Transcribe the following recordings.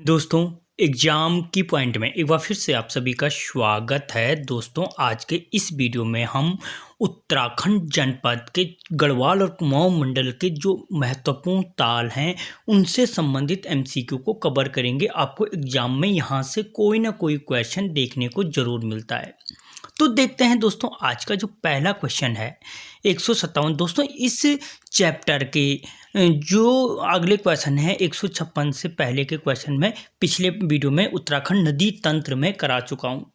दोस्तों, एग्ज़ाम की पॉइंट में एक बार फिर से आप सभी का स्वागत है। दोस्तों, आज के इस वीडियो में हम उत्तराखंड जनपद के गढ़वाल और कुमाऊं मंडल के जो महत्वपूर्ण ताल हैं उनसे संबंधित एमसीक्यू को कवर करेंगे। आपको एग्ज़ाम में यहाँ से कोई ना कोई क्वेश्चन देखने को ज़रूर मिलता है। तो देखते हैं दोस्तों, आज का जो पहला क्वेश्चन है 157। दोस्तों, इस चैप्टर के जो अगले क्वेश्चन है 156 से पहले के क्वेश्चन में पिछले वीडियो में उत्तराखंड नदी तंत्र में करा चुका हूँ।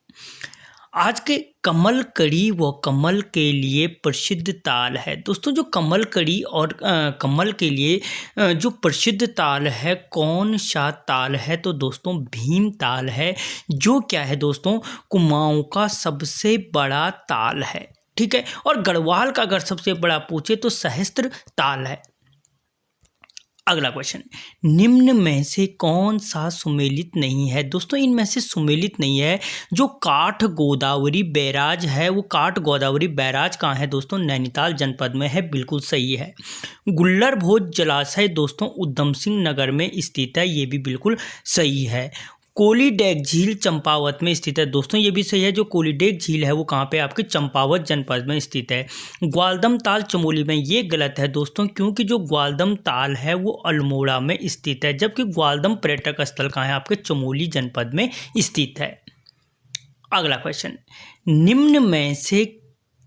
आज के कमल कड़ी व कमल के लिए प्रसिद्ध ताल है। दोस्तों, जो कमल कड़ी और कमल के लिए जो प्रसिद्ध ताल है, कौन सा ताल है? तो दोस्तों, भीम ताल है, जो क्या है दोस्तों, कुमाऊं का सबसे बड़ा ताल है। ठीक है। और गढ़वाल का अगर सबसे बड़ा पूछे तो सहस्त्र ताल है। अगला क्वेश्चन, निम्न में से कौन सा सुमेलित नहीं है? दोस्तों, इनमें से सुमेलित नहीं है। जो काठ गोदावरी बैराज है, वो काठ गोदावरी बैराज कहाँ है? दोस्तों, नैनीताल जनपद में है। बिल्कुल सही है। गुल्लर भोज जलाशय दोस्तों उधम सिंह नगर में स्थित है। ये भी बिल्कुल सही है। कोलीडेग झील चंपावत में स्थित है। दोस्तों, ये भी सही है। जो कोलीडेग झील है वो कहाँ पे? आपके चंपावत जनपद में स्थित है। ग्वालदम ताल चमोली में, ये गलत है दोस्तों, क्योंकि जो ग्वालदम ताल है वो अल्मोड़ा में स्थित है, जबकि ग्वालदम पर्यटक स्थल कहाँ है? आपके चमोली जनपद में स्थित है। अगला क्वेश्चन, निम्न में से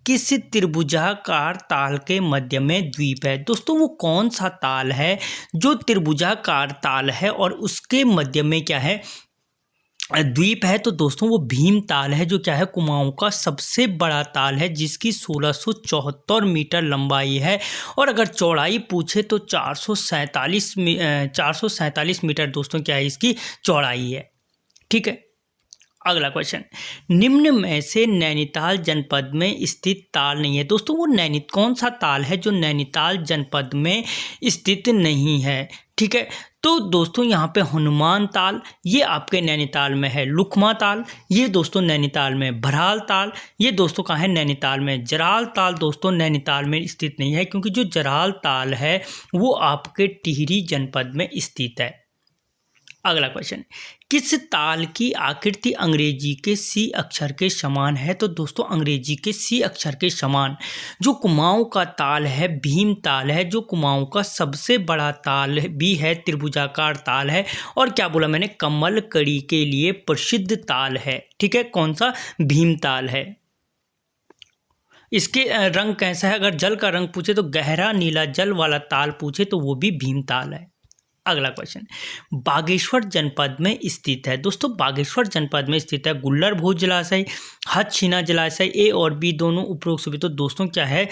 किस त्रिभुजाकार ताल के मध्य में द्वीप है? दोस्तों, वो कौन सा ताल है जो त्रिभुजाकार ताल है और उसके मध्य में क्या है? द्वीप है। तो दोस्तों, वो भीम ताल है, जो क्या है, कुमाऊं का सबसे बड़ा ताल है, जिसकी 1674 मीटर लंबाई है। और अगर चौड़ाई पूछे तो 447 मीटर दोस्तों क्या है, इसकी चौड़ाई है। ठीक है। अगला क्वेश्चन, निम्न में से नैनीताल जनपद में स्थित ताल नहीं है। दोस्तों, वो कौन सा ताल है जो नैनीताल जनपद में स्थित नहीं है? ठीक है। तो दोस्तों, यहाँ पे हनुमान ताल, ये आपके नैनीताल में है। लुकमा ताल, ये दोस्तों नैनीताल में। भराल ताल, ये दोस्तों कहाँ है? नैनीताल में। जराल ताल दोस्तों नैनीताल में स्थित नहीं है, क्योंकि जो जराल ताल है वो आपके टिहरी जनपद में स्थित है। अगला क्वेश्चन, किस ताल की आकृति अंग्रेजी के सी अक्षर के समान है? तो दोस्तों, अंग्रेजी के सी अक्षर के समान जो कुमाऊं का ताल है, भीम ताल है, जो कुमाऊं का सबसे बड़ा ताल भी है, त्रिभुजाकार ताल है। और क्या बोला मैंने? कमल कड़ी के लिए प्रसिद्ध ताल है। ठीक है। कौन सा? भीम ताल है। इसके रंग कैसा है? अगर जल का रंग पूछे तो गहरा नीला जल वाला ताल पूछे तो वो भी भीम ताल है। अगला क्वेश्चन, बागेश्वर जनपद में स्थित है। दोस्तों, बागेश्वर जनपद में स्थित है गुल्लर भोज जलाशय, हाथछीना जलाशय। ए और बी दोनों उपरोक्त सुविधा। तो दोस्तों क्या है,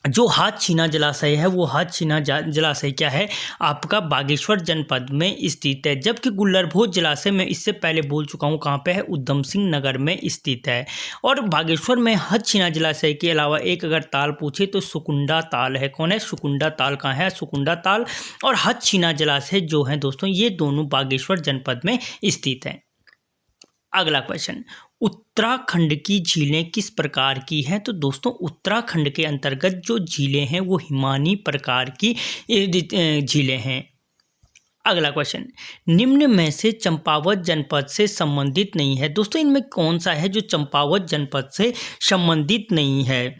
जो हाथछीना जलाशय है वो हाथछीना जलाशय क्या है? आपका बागेश्वर जनपद में स्थित है। जबकि गुल्लर भोज जलाशय में इससे पहले बोल चुका हूँ कहाँ पे है? उधम सिंह नगर में स्थित है। और बागेश्वर में हाथछीना जलाशय के अलावा एक अगर ताल पूछे तो सुकुंडा ताल है। कौन है? सुकुंडा ताल कहाँ है? सुकुंडा ताल और हाथछीना जलाशय जो है दोस्तों, ये दोनों बागेश्वर जनपद में स्थित हैं। अगला क्वेश्चन, उत्तराखंड की झीलें किस प्रकार की हैं? तो दोस्तों, उत्तराखंड के अंतर्गत जो झीलें हैं वो हिमानी प्रकार की झीलें हैं। अगला क्वेश्चन, निम्न में से चंपावत जनपद से संबंधित नहीं है। दोस्तों, इनमें कौन सा है जो चंपावत जनपद से संबंधित नहीं है?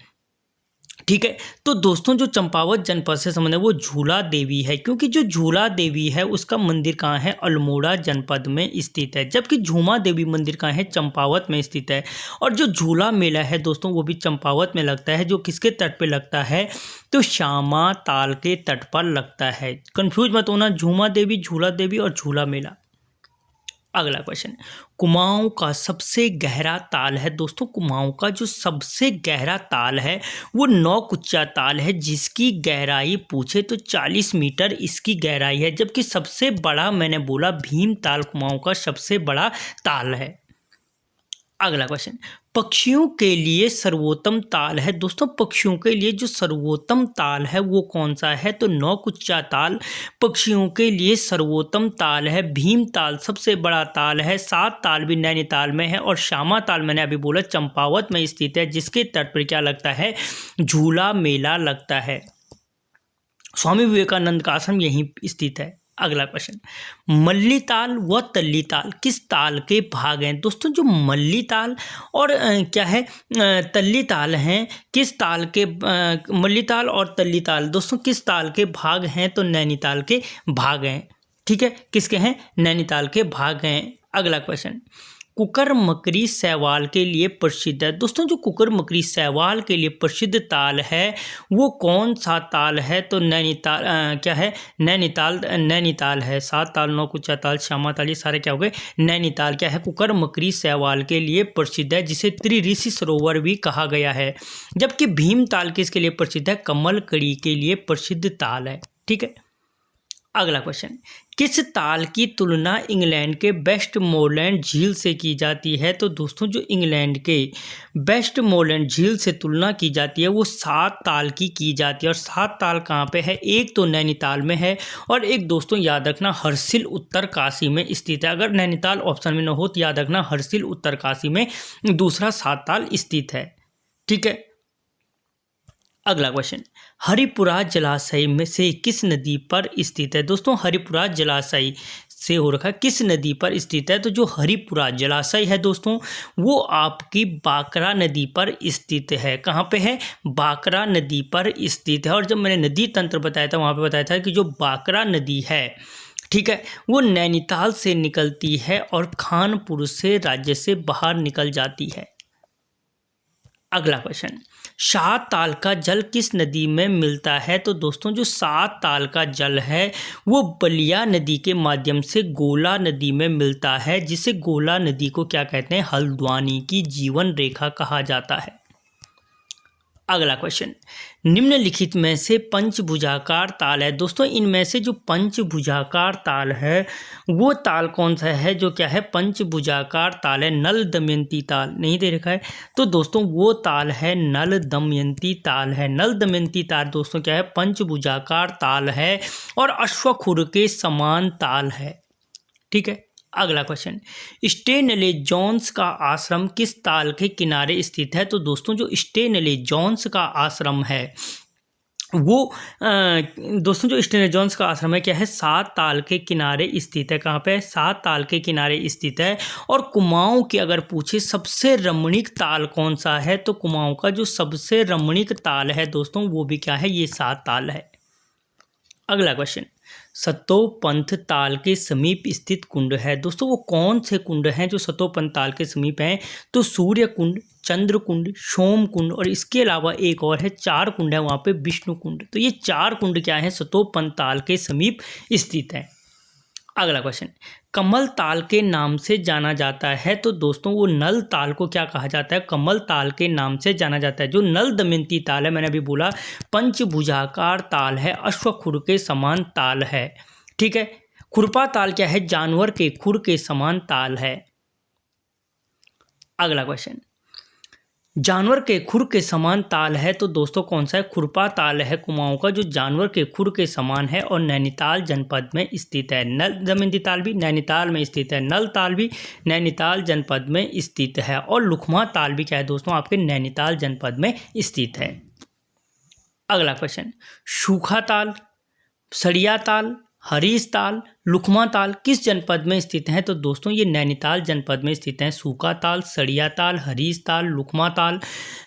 ठीक है। तो दोस्तों, जो चंपावत जनपद से संबंधित है वो झूला देवी है, क्योंकि जो झूला देवी है उसका मंदिर कहाँ है? अल्मोड़ा जनपद में स्थित है। जबकि झूमा देवी मंदिर कहाँ है? चंपावत में स्थित है। और जो झूला मेला है दोस्तों वो भी चंपावत में लगता है। जो किसके तट पे लगता है? तो श्यामा ताल के तट पर लगता है। कंफ्यूज मत होना, झूमा देवी, झूला देवी और झूला मेला। अगला क्वेश्चन, कुमाऊं का सबसे गहरा ताल है। दोस्तों, कुमाऊं का जो सबसे गहरा ताल है वो नौकुचिया ताल है, जिसकी गहराई पूछे तो 40 मीटर इसकी गहराई है। जबकि सबसे बड़ा मैंने बोला भीम ताल कुमाऊं का सबसे बड़ा ताल है। अगला क्वेश्चन, पक्षियों के लिए सर्वोत्तम ताल है। दोस्तों, पक्षियों के लिए जो सर्वोत्तम ताल है वो कौन सा है? तो नौकुचिया ताल पक्षियों के लिए सर्वोत्तम ताल है। भीम ताल सबसे बड़ा ताल है। 7 ताल भी नैनीताल में है। और श्यामा ताल मैंने अभी बोला चंपावत में स्थित है, जिसके तट पर क्या लगता है? झूला मेला लगता है। स्वामी विवेकानंद का आश्रम यहीं स्थित है। अगला क्वेश्चन, मल्ली ताल व तल्ली ताल किस ताल के भाग हैं? दोस्तों जो मल्ली ताल और क्या है तल्ली ताल हैं, किस ताल के मल्ली ताल और तल्ली ताल दोस्तों किस ताल के भाग हैं? तो नैनीताल के भाग हैं। ठीक है, किसके हैं? नैनीताल के भाग हैं। अगला क्वेश्चन, कुकर मकरी सैवाल के लिए प्रसिद्ध है। दोस्तों जो कुकर मकरी सैवाल के लिए प्रसिद्ध ताल है वो कौन सा ताल है? तो नैनीताल क्या है? नैनीताल है। 7 ताल, 9 कुचा ताल, श्यामा ताल, ये सारे क्या हो गए? नैनीताल क्या है? कुकर मकरी सैवाल के लिए प्रसिद्ध है, जिसे त्रिऋषि सरोवर भी कहा गया है। जबकि भीमताल किसके लिए प्रसिद्ध है? कमल कड़ी के लिए प्रसिद्ध ताल है। ठीक है, अगला क्वेश्चन, किस ताल की तुलना इंग्लैंड के वेस्टमोरलैंड झील से की जाती है? तो दोस्तों जो इंग्लैंड के वेस्टमोरलैंड झील से तुलना की जाती है वो 7 ताल की जाती है। और 7 ताल कहाँ पे है? एक तो नैनीताल में है और एक दोस्तों याद रखना हर्षिल उत्तरकाशी में स्थित है। अगर नैनीताल ऑप्शन में न हो तो याद रखना हर्षिल उत्तरकाशी में दूसरा 7 ताल स्थित है। ठीक है, अगला क्वेश्चन, हरिपुरा जलाशय में से किस नदी पर स्थित है? दोस्तों हरिपुरा जलाशय से हो रखा किस नदी पर स्थित है? तो जो हरिपुरा जलाशय है दोस्तों वो आपकी बाकरा नदी पर स्थित है। कहाँ पे है? बाकरा नदी पर स्थित है। और जब मैंने नदी तंत्र बताया था वहाँ पे बताया था कि जो बाकरा नदी है, ठीक है, वो नैनीताल से निकलती है और खानपुर से राज्य से बाहर निकल जाती है। अगला क्वेश्चन, 7 ताल का जल किस नदी में मिलता है? तो दोस्तों जो 7 ताल का जल है वो बलिया नदी के माध्यम से गोला नदी में मिलता है, जिसे गोला नदी को क्या कहते हैं? हल्द्वानी की जीवन रेखा कहा जाता है। अगला क्वेश्चन, निम्नलिखित में से पंचभुजाकार ताल है। दोस्तों इनमें से जो पंचभुजाकार ताल है वो ताल कौन सा है? जो क्या है? पंचभुजाकार ताल है। नल दमयंती ताल नहीं दे रखा है तो दोस्तों वो ताल है नल दमयंती ताल है। नल दमयंती ताल दोस्तों क्या है? पंचभुजाकार ताल है और अश्वखुर के समान ताल है। ठीक है, अगला क्वेश्चन, स्टेनले जोन्स का आश्रम किस ताल के किनारे स्थित है? तो दोस्तों जो स्टेनले जोन्स का आश्रम है वो दोस्तों जो स्टेनले जोन्स का आश्रम है क्या है? 7 ताल के किनारे स्थित है। कहाँ पे? 7 ताल के किनारे स्थित है। और कुमाऊं की अगर पूछे सबसे रमणीक ताल कौन सा है? तो कुमाऊं का जो सबसे रमणीक ताल है दोस्तों वो भी क्या है? ये 7 ताल है। अगला क्वेश्चन, सतोपंथ ताल के समीप स्थित कुंड है। दोस्तों वो कौन से कुंड हैं जो सतोपंथ ताल के समीप हैं? तो सूर्य कुंड, चंद्र कुंड, सोम कुंड और इसके अलावा एक और है, 4 कुंड है वहाँ पे विष्णु कुंड। तो ये 4 कुंड क्या है? सतोपंथ ताल के समीप स्थित है। अगला क्वेश्चन, कमल ताल के नाम से जाना जाता है। तो दोस्तों वो नल ताल को क्या कहा जाता है? कमल ताल के नाम से जाना जाता है। जो नल दमयंती ताल है मैंने अभी बोला पंचभुजाकार ताल है, अश्वखुर के समान ताल है। ठीक है, खुरपा ताल क्या है? जानवर के खुर के समान ताल है। अगला क्वेश्चन, जानवर के खुर के समान ताल है तो दोस्तों कौन सा है? खुरपा ताल है कुमाऊं का, जो जानवर के खुर के समान है और नैनीताल जनपद में स्थित है। नल दमयंती ताल भी नैनीताल में स्थित है, नल ताल भी नैनीताल जनपद में स्थित है और लुकमा ताल भी क्या है दोस्तों? आपके नैनीताल जनपद में स्थित है। अगला क्वेश्चन, सूखा ताल, सड़िया ताल, हरीश ताल, लुकमा ताल किस जनपद में स्थित हैं? तो दोस्तों ये नैनीताल जनपद में स्थित हैं। सूखा ताल, सड़िया ताल, हरीश ताल, लुकमा ताल,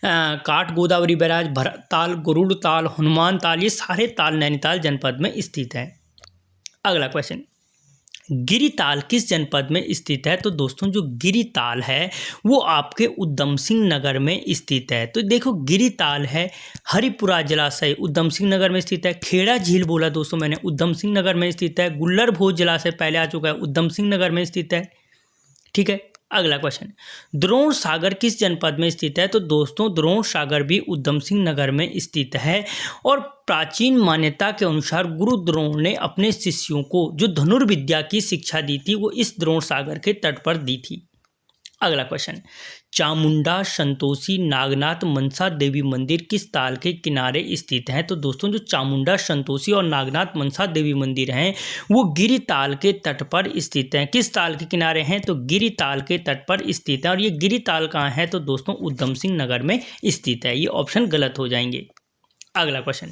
काठ गोदावरी बैराज, भरत ताल, गरुड़ ताल, हनुमान ताल, ये सारे ताल नैनीताल जनपद में स्थित हैं। अगला क्वेश्चन, गिरिताल किस जनपद में स्थित है? तो दोस्तों जो गिरिताल है वो आपके उधम सिंह नगर में स्थित है। तो देखो गिरिताल है, हरिपुरा जलाशय उधम सिंह नगर में स्थित है। खेड़ा झील बोला दोस्तों मैंने, उधम सिंह नगर में स्थित है। गुल्लर भोज जलाशय पहले आ चुका है, उधम सिंह नगर में स्थित है। ठीक है, अगला क्वेश्चन, द्रोण सागर किस जनपद में स्थित है? तो दोस्तों द्रोण सागर भी उधम सिंह नगर में स्थित है। और प्राचीन मान्यता के अनुसार गुरु द्रोण ने अपने शिष्यों को जो धनुर्विद्या की शिक्षा दी थी वो इस द्रोण सागर के तट पर दी थी। अगला क्वेश्चन, चामुंडा संतोषी नागनाथ मनसा देवी मंदिर किस ताल के किनारे स्थित हैं? तो दोस्तों जो चामुंडा संतोषी और नागनाथ मनसा देवी मंदिर हैं वो गिरि ताल के तट पर स्थित हैं। किस ताल के किनारे हैं? तो गिरि ताल के तट पर स्थित है। और ये गिरि ताल कहाँ है? तो दोस्तों उधम सिंह नगर में स्थित है। ये ऑप्शन गलत हो जाएंगे। अगला क्वेश्चन,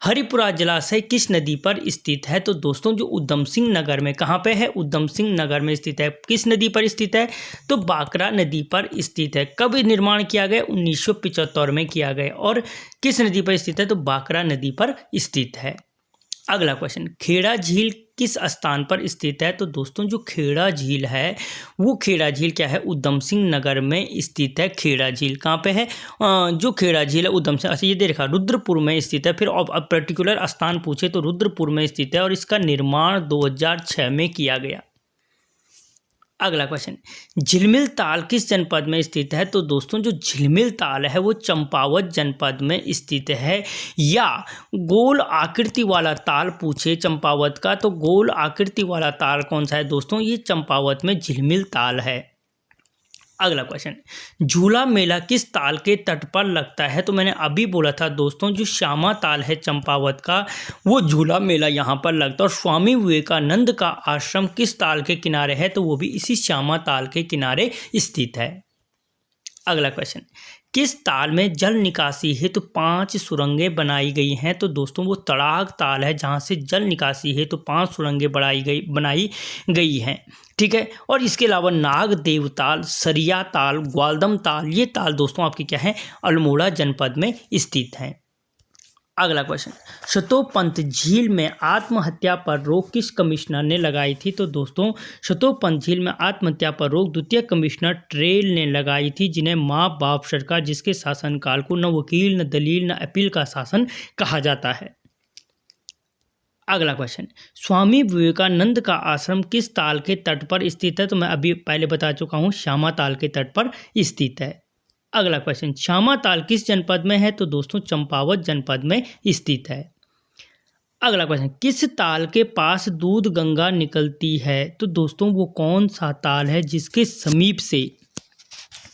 हरिपुरा जलाशय किस नदी पर स्थित है? तो दोस्तों जो उधम सिंह नगर में, कहाँ पे है? उधम सिंह नगर में स्थित है। किस नदी पर स्थित है? तो बाकरा नदी पर स्थित है। कब निर्माण किया गया? 1975 में किया गया। और किस नदी पर स्थित है? तो बाकरा नदी पर स्थित है। अगला क्वेश्चन, खेड़ा झील किस स्थान पर स्थित है? तो दोस्तों जो खेड़ा झील है वो खेड़ा झील क्या है? उधम सिंह नगर में स्थित है खेड़ा झील। कहाँ पे है? जो खेड़ा झील है उधम सिंह, अच्छा ये देखा रुद्रपुर में स्थित है। फिर अब पर्टिकुलर स्थान पूछे तो रुद्रपुर में स्थित है और इसका निर्माण 2006 में किया गया। अगला क्वेश्चन, झिलमिल ताल किस जनपद में स्थित है? तो दोस्तों जो झिलमिल ताल है वो चंपावत जनपद में स्थित है। या गोल आकृति वाला ताल पूछे चंपावत का, तो गोल आकृति वाला ताल कौन सा है दोस्तों? ये चंपावत में झिलमिल ताल है। अगला क्वेश्चन, झूला मेला किस ताल के तट पर लगता है? तो मैंने अभी बोला था दोस्तों जो श्यामा ताल है चंपावत का, वो झूला मेला यहाँ पर लगता है। और स्वामी विवेकानंद का आश्रम किस ताल के किनारे है? तो वो भी इसी श्यामा ताल के किनारे स्थित है। अगला क्वेश्चन, किस ताल में जल निकासी हेतु 5 सुरंगें बनाई गई हैं? तो दोस्तों वो तड़ाग ताल है जहाँ से जल निकासी हेतु 5 सुरंगें बनाई गई हैं। ठीक है। और इसके अलावा नागदेव ताल, सरिया ताल, ग्वालदम ताल, ये ताल दोस्तों आपकी क्या है? अल्मोड़ा जनपद में स्थित हैं। अगला क्वेश्चन, शतोपंत झील में आत्महत्या पर रोक किस कमिश्नर ने लगाई थी? तो दोस्तों शतोपंत झील में आत्महत्या पर रोक द्वितीय कमिश्नर ट्रेल ने लगाई थी, जिन्हें माँ बाप सरकार, जिसके शासनकाल को न वकील न दलील न अपील का शासन कहा जाता है। अगला क्वेश्चन, स्वामी विवेकानंद का आश्रम किस ताल के तट पर स्थित है? तो मैं अभी पहले बता चुका हूँ, श्यामा ताल के तट पर स्थित है। अगला क्वेश्चन, श्यामा ताल किस जनपद में है? तो दोस्तों चंपावत जनपद में स्थित है। अगला क्वेश्चन, किस ताल के पास दूध गंगा निकलती है? तो दोस्तों वो कौन सा ताल है जिसके समीप से,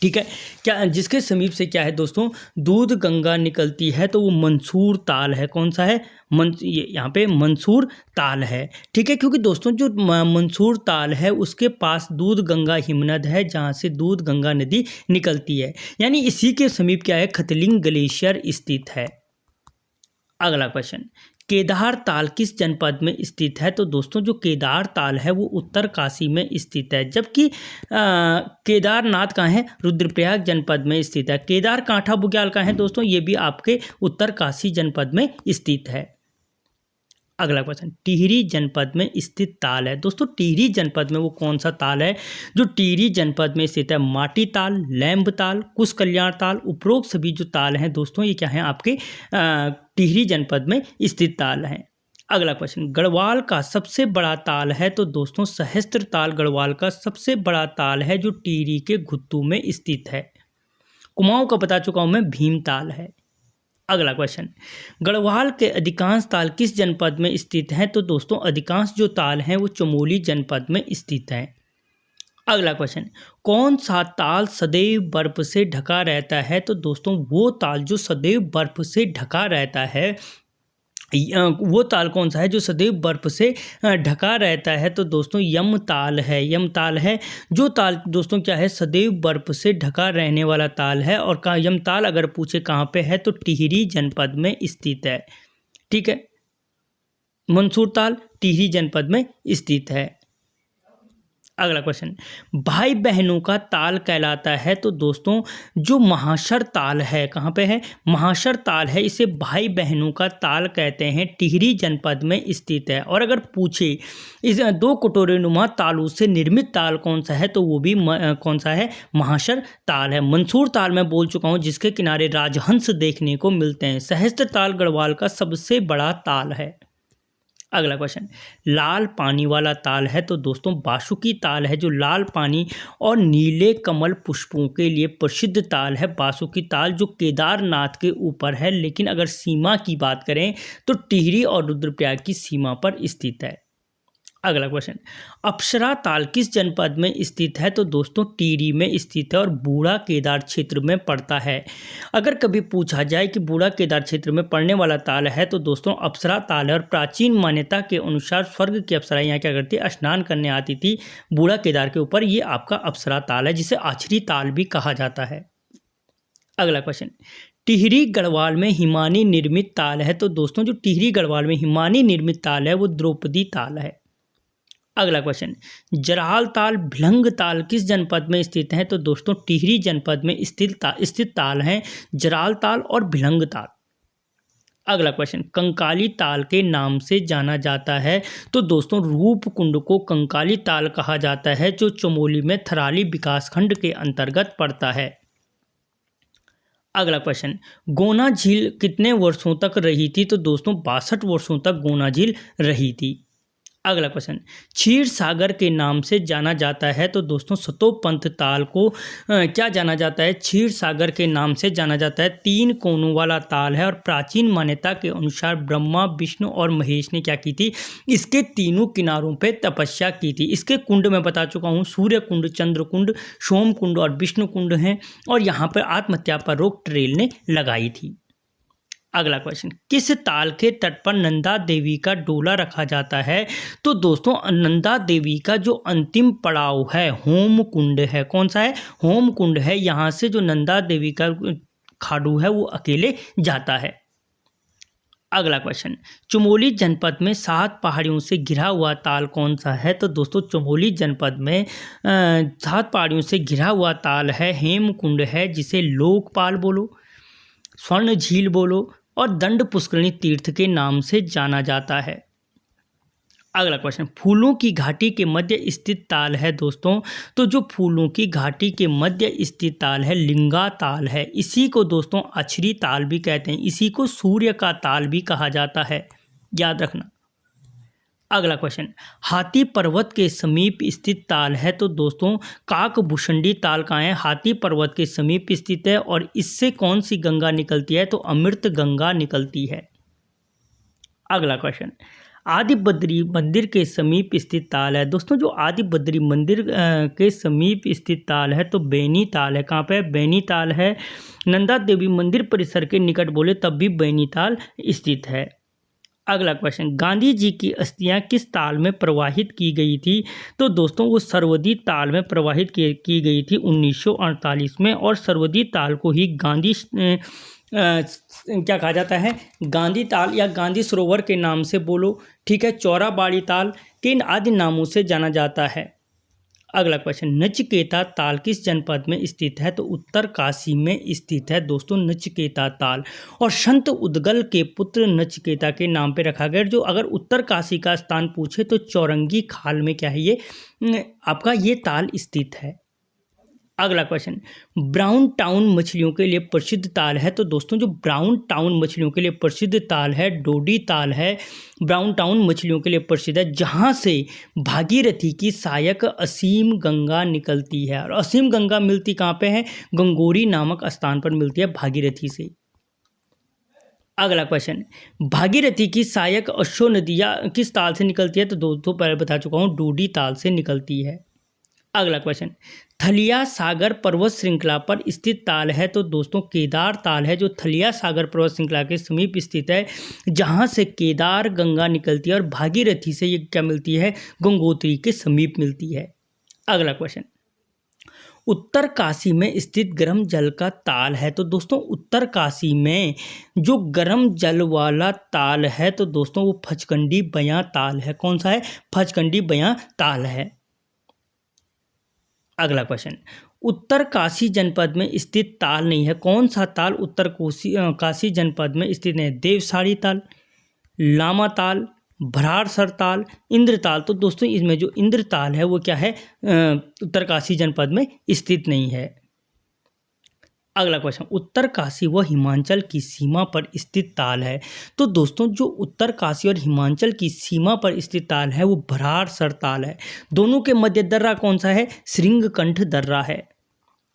ठीक है, क्या जिसके समीप से क्या है दोस्तों दूध गंगा निकलती है? तो वो मंसूर ताल है। कौन सा है? यहाँ पे मंसूर ताल है। ठीक है, क्योंकि दोस्तों जो मंसूर ताल है उसके पास दूध गंगा हिमनद है, जहाँ से दूध गंगा नदी निकलती है, यानी इसी के समीप क्या है? खतलिंग ग्लेशियर स्थित है। अगला क्वेश्चन, केदार ताल किस जनपद में स्थित है? तो दोस्तों जो केदार ताल है वो उत्तरकाशी में स्थित है, जबकि केदारनाथ कहाँ है? रुद्रप्रयाग जनपद में स्थित है। केदार कांठा बुग्याल कहाँ है दोस्तों? ये भी आपके उत्तरकाशी जनपद में स्थित है। अगला क्वेश्चन, टिहरी जनपद में स्थित ताल है। दोस्तों टिहरी जनपद में वो कौन सा ताल है जो टिहरी जनपद में स्थित है? माटी ताल, लैम्ब ताल, कुश कल्याण ताल, उपरोक्त सभी जो ताल हैं दोस्तों ये क्या हैं? आपके टिहरी जनपद में स्थित ताल हैं। अगला क्वेश्चन, गढ़वाल का सबसे बड़ा ताल है? तो दोस्तों सहस्त्र ताल गढ़वाल का सबसे बड़ा ताल है, जो टिहरी के घुत्तू में स्थित है। कुमाऊं का बता चुका हूं मैं, भीम ताल है। अगला क्वेश्चन, गढ़वाल के अधिकांश ताल किस जनपद में स्थित हैं? तो दोस्तों अधिकांश जो ताल हैं वो चमोली जनपद में स्थित हैं। अगला क्वेश्चन, कौन सा ताल सदैव बर्फ से ढका रहता है? तो दोस्तों वो ताल जो सदैव बर्फ से ढका रहता है, वो ताल कौन सा है जो सदैव बर्फ से ढका रहता है? तो दोस्तों यम ताल है। यम ताल है जो ताल दोस्तों क्या है? सदैव बर्फ से ढका रहने वाला ताल है। और यम ताल अगर पूछे कहाँ पे है तो टिहरी जनपद में स्थित है। ठीक है, मंसूर ताल टिहरी जनपद में स्थित है। अगला क्वेश्चन, भाई बहनों का ताल कहलाता है? तो दोस्तों जो महाशर ताल है, कहाँ पे है? महाशर ताल है, इसे भाई बहनों का ताल कहते हैं, टिहरी जनपद में स्थित है। और अगर पूछे इस 2 कटोरे नुमा तालों से निर्मित ताल कौन सा है? तो वो भी कौन सा है? महाशर ताल है। मंसूर ताल मैं बोल चुका हूँ, जिसके किनारे राजहंस देखने को मिलते हैं। सहस्त्र ताल गढ़वाल का सबसे बड़ा ताल है। अगला क्वेश्चन, लाल पानी वाला ताल है? तो दोस्तों बासुकी ताल है, जो लाल पानी और नीले कमल पुष्पों के लिए प्रसिद्ध ताल है। बासुकी ताल जो केदारनाथ के ऊपर है, लेकिन अगर सीमा की बात करें तो टिहरी और रुद्रप्रयाग की सीमा पर स्थित है। अगला क्वेश्चन, अप्सरा ताल किस जनपद में स्थित है? तो दोस्तों टिहरी में स्थित है और बूढ़ा केदार क्षेत्र में पड़ता है। अगर कभी पूछा जाए कि बूढ़ा केदार क्षेत्र में पड़ने वाला ताल है तो दोस्तों अप्सरा ताल है। और प्राचीन मान्यता के अनुसार स्वर्ग की अप्सरा यहाँ क्या करती है? स्नान करने आती थी बूढ़ा केदार के ऊपर। ये आपका अप्सरा ताल है, जिसे आछरी ताल भी कहा जाता है। अगला क्वेश्चन, टिहरी गढ़वाल में हिमानी निर्मित ताल है। तो दोस्तों जो टिहरी गढ़वाल में हिमानी निर्मित ताल है वो द्रौपदी ताल है। अगला क्वेश्चन, जराल ताल भिलंग ताल किस जनपद में स्थित है? तो दोस्तों टिहरी जनपद में स्थित ताल हैं जराल ताल और भिलंग ताल। अगला क्वेश्चन, कंकाली ताल के नाम से जाना जाता है। तो दोस्तों रूपकुंड को कंकाली ताल कहा जाता है जो चमोली में थराली विकासखंड के अंतर्गत पड़ता है। अगला क्वेश्चन, गोना झील कितने वर्षों तक रही थी? तो दोस्तों 62 वर्षों तक गोना झील रही थी। अगला क्वेश्चन, क्षीर सागर के नाम से जाना जाता है। तो दोस्तों सतोपंथ ताल को क्या जाना जाता है? क्षीर सागर के नाम से जाना जाता है। 3 कोनों वाला ताल है और प्राचीन मान्यता के अनुसार ब्रह्मा विष्णु और महेश ने क्या की थी? इसके तीनों किनारों पे तपस्या की थी। इसके कुंड मैं बता चुका हूँ, सूर्य कुंड, चंद्र कुंड, सोम कुंड और विष्णु कुंड हैं और यहाँ पर आत्महत्या पर रोक ट्रेल ने लगाई थी। अगला क्वेश्चन, किस ताल के तट पर नंदा देवी का डोला रखा जाता है? तो दोस्तों नंदा देवी का जो अंतिम पड़ाव है होम कुंड है। कौन सा है? होम कुंड है। यहाँ से जो नंदा देवी का खाडू है वो अकेले जाता है। अगला क्वेश्चन, चमोली जनपद में 7 पहाड़ियों से घिरा हुआ ताल कौन सा है? तो दोस्तों चमोली जनपद में 7 पहाड़ियों से घिरा हुआ ताल है हेमकुंड है, जिसे लोकपाल बोलो, स्वर्ण झील बोलो और दंड पुष्करणी तीर्थ के नाम से जाना जाता है। अगला क्वेश्चन, फूलों की घाटी के मध्य स्थित ताल है दोस्तों। तो जो फूलों की घाटी के मध्य स्थित ताल है लिंगा ताल है। इसी को दोस्तों अछरी ताल भी कहते हैं। इसी को सूर्य का ताल भी कहा जाता है, याद रखना। अगला क्वेश्चन, हाथी पर्वत के समीप स्थित ताल है। तो दोस्तों काकभूषणी ताल कहाँ है? हाथी पर्वत के समीप स्थित है और इससे कौन सी गंगा निकलती है? तो अमृत गंगा निकलती है। अगला क्वेश्चन, आदि बद्री मंदिर के समीप स्थित ताल है। दोस्तों जो आदि बद्री मंदिर के समीप स्थित ताल है तो बैनी ताल है। कहाँ पे? बैनी ताल है। नंदा देवी मंदिर परिसर के निकट बोले तब भी बैनी ताल स्थित है। अगला क्वेश्चन, गांधी जी की अस्थियां किस ताल में प्रवाहित की गई थी? तो दोस्तों वो सरवदी ताल में प्रवाहित की गई थी 1948 में और सरवदी ताल को ही गांधी क्या कहा जाता है? गांधी ताल या गांधी सरोवर के नाम से बोलो, ठीक है। चौराबाड़ी ताल के इन आदि नामों से जाना जाता है। अगला क्वेश्चन, नचिकेता ताल किस जनपद में स्थित है? तो उत्तरकाशी में स्थित है दोस्तों नचिकेता ताल। और संत उदगल के पुत्र नचिकेता के नाम पे रखा गया। जो अगर उत्तरकाशी का स्थान पूछे तो चौरंगी खाल में क्या है ये आपका ये ताल स्थित है। अगला क्वेश्चन, ब्राउन टाउन मछलियों के लिए प्रसिद्ध ताल है। तो दोस्तों जो ब्राउन टाउन मछलियों के लिए प्रसिद्ध ताल है डोडी ताल है। ब्राउन टाउन मछलियों के लिए प्रसिद्ध है, जहाँ से भागीरथी की सहायक असीम गंगा निकलती है। और असीम गंगा मिलती कहाँ पे है? गंगोरी नामक स्थान पर मिलती है भागीरथी से। अगला क्वेश्चन, भागीरथी की सहायक अश्व नदियाँ किस ताल से निकलती है? तो दोस्तों पहले बता चुका हूँ डोडी ताल से निकलती है। अगला क्वेश्चन, थलिया सागर पर्वत श्रृंखला पर स्थित ताल है। तो दोस्तों केदार ताल है जो थलिया सागर पर्वत श्रृंखला के समीप स्थित है, जहां से केदार गंगा निकलती है और भागीरथी से ये क्या मिलती है? गंगोत्री के समीप मिलती है। अगला क्वेश्चन, उत्तरकाशी में स्थित गर्म जल का ताल है। तो दोस्तों उत्तरकाशी में जो गर्म जल वाला ताल है तो दोस्तों वो फचकंडी बयां ताल है। कौन सा है? फचकंडी बयां ताल है। अगला क्वेश्चन, उत्तरकाशी जनपद में स्थित ताल नहीं है। कौन सा ताल उत्तरकाशी जनपद में स्थित है? देवसारी ताल, लामा ताल, भराड़सर ताल, इंद्र ताल। तो दोस्तों इसमें जो इंद्र ताल है वो क्या है? उत्तरकाशी जनपद में स्थित नहीं है। अगला क्वेश्चन, उत्तरकाशी व हिमाचल की सीमा पर स्थित ताल है। तो दोस्तों जो उत्तरकाशी और हिमाचल की सीमा पर स्थित ताल है वो भराड़सर ताल है। दोनों के मध्य दर्रा कौन सा है? श्रृंगकंठ दर्रा है।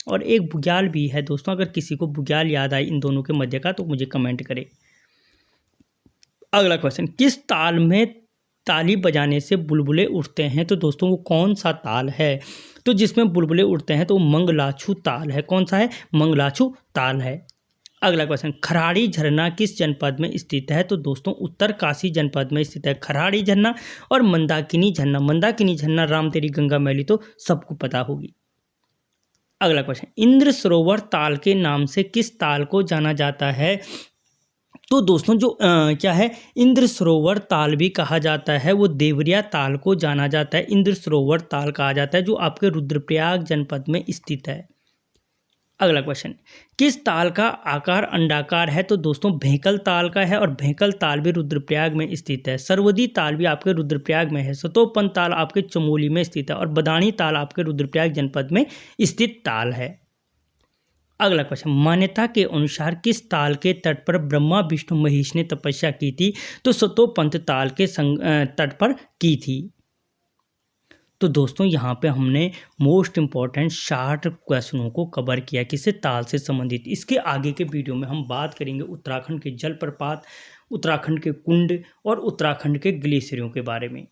और एक बुग्याल भी है दोस्तों, अगर किसी को बुग्याल याद आए इन दोनों के मध्य का तो मुझे कमेंट करे। अगला क्वेश्चन, किस ताल में ताली बजाने से बुलबुले उठते हैं? तो दोस्तों वो कौन सा ताल है तो जिसमें बुलबुले उठते हैं? तो मंगलाछू ताल है। कौन सा है? मंगलाछू ताल है। अगला क्वेश्चन, खराड़ी झरना किस जनपद में स्थित है? तो दोस्तों उत्तरकाशी जनपद में स्थित है खराड़ी झरना और मंदाकिनी झरना। मंदाकिनी झरना राम तेरी गंगा मैली तो सबको पता होगी। अगला क्वेश्चन, इंद्र सरोवर ताल के नाम से किस ताल को जाना जाता है? तो दोस्तों जो क्या है, इंद्र सरोवर ताल भी कहा जाता है, वो देवरिया ताल को जाना जाता है, इंद्र सरोवर ताल कहा जाता है, जो आपके रुद्रप्रयाग जनपद में स्थित है। अगला क्वेश्चन, किस ताल का आकार अंडाकार है? तो दोस्तों भेंकल ताल का है, और भेंकल ताल भी रुद्रप्रयाग में स्थित है। सरवदी ताल भी आपके रुद्रप्रयाग में है। सतोपन ताल आपके चमोली में स्थित है, और बदाणी ताल आपके रुद्रप्रयाग जनपद में स्थित ताल है। अगला क्वेश्चन, मान्यता के अनुसार किस ताल के तट पर ब्रह्मा विष्णु महेश ने तपस्या की थी? तो सतोपंथ ताल के तट पर की थी। तो दोस्तों यहाँ पे हमने मोस्ट इम्पॉर्टेंट 60 क्वेश्चनों को कवर किया, किसी ताल से संबंधित। इसके आगे के वीडियो में हम बात करेंगे उत्तराखंड के जलप्रपात, उत्तराखंड के कुंड और उत्तराखंड के ग्लेशियरों के बारे में।